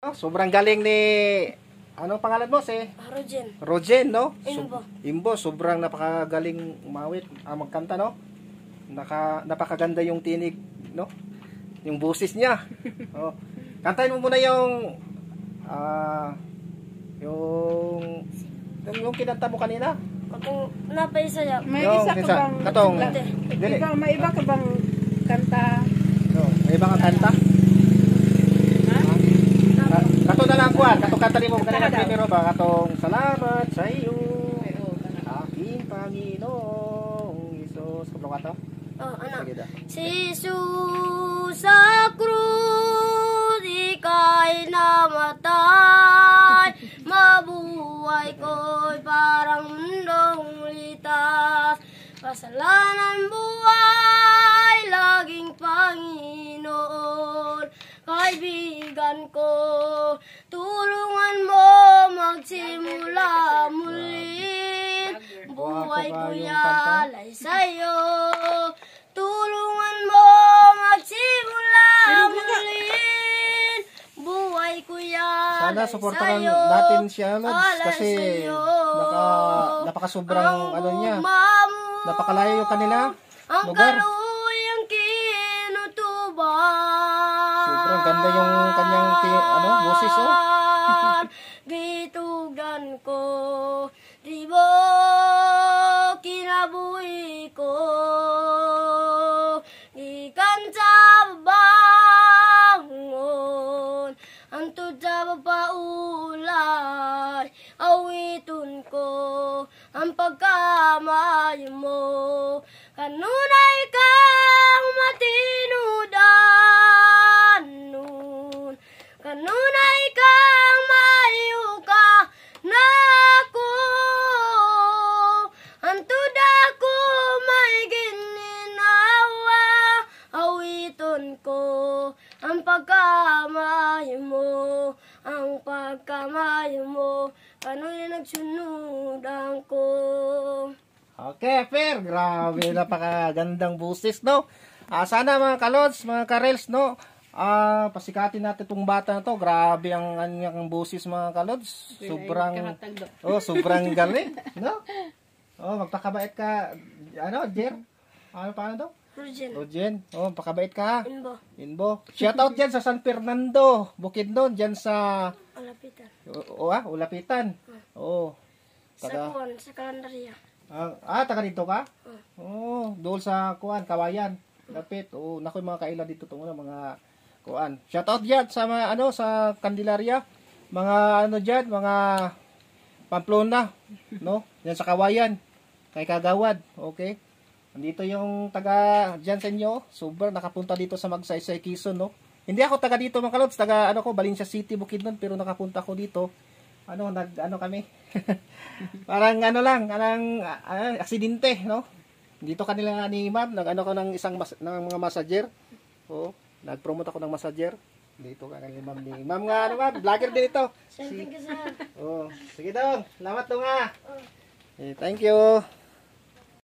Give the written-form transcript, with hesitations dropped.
Oh, sobrang galing ni anong pangalan mo si Rogen. Rogen, no? Imbo. Imbo, sobrang napakagaling umawit, magkanta, no? Napakaganda yung tinig, no? Yung boses niya. Oh. Kantahin mo muna yung yung kinanta mo kanina. Katong napaisa ya. May Yung isa ka bang katong dili. May iba ka bang kanta? No, may ibang kanta. Kato na lang kuan, kato kanta nimo kanina primero ba katong salamat sa iyo. Aking Panginoong Hesus. Kablo ka to? Oh, ano? Sige da. Si Jesus sa krus, ika'y namatay. Mabuhay ko'y parang mundong litas. Kasalanan buhay, laging Panginoon. Kaibigan ko, tulungan mo magsimula muli. Buhay ko yalay sa'yo. Tulungan mo magsimula muli. Buhay ko yalay Sana suportahan sa'yo. natin siya, Lods, Alay kasi sa'yo. napakasobrang ano niya. Mamu, Napakalayo yung kanila ang lugar. kaluyang kinutuban. Sobrang ganda yung kanyang boses, oh. Bitugan ko, di mo kinabuhi ko. Ikan sa bangon, antod sa papaulay. Awitun ko ang pagkamay mo. Kanunay kang matinudan nun. Kanunay kang mayo ka nako. Antud ako may gininawa. Awiton ko ang pagkamay mo. Ang pagkamay mo. Kano'y nagsunudan ko. Okay, fair. Grabe, napakagandang boses, no? Sana mga kalods, mga karels, no? Pasikatin natin itong bata na to. Grabe ang kanyang boses, mga kalods. Sobrang galing, no? Magpakabait ka. Jer? Ano pa to? Rogen. Pakabait ka. Inbo. Shoutout dyan sa San Fernando, Bukidnon, dyan sa Ulapitan. Ulapitan. Sa kalendarya. Taga dito ka? Doon sa Kawayan. Lapit. Naku, mga kaila dito mga kuan. Shoutout dyan sa sa Candelaria. Mga dyan, mga Pamplona, no? Yan sa Kawayan. Kay Kagawad. Okay? Andito yung taga dyan sa inyo. Super nakapunta dito sa Magsaysay, Quezon, no? Hindi ako taga dito, mga kalods. Taga Valencia City, Bukidnon, pero nakapunta ako dito. Kami. Parang aksidente, no? Dito kanila ni Ma'am, ko ng ng mga massager. Nag-promote ako ng massager. Dito ka ni Ma'am Ma'am nga Ma'am, vlogger din ito. Thank you, sir. Sige dong. Salamat dong ha. Thank you.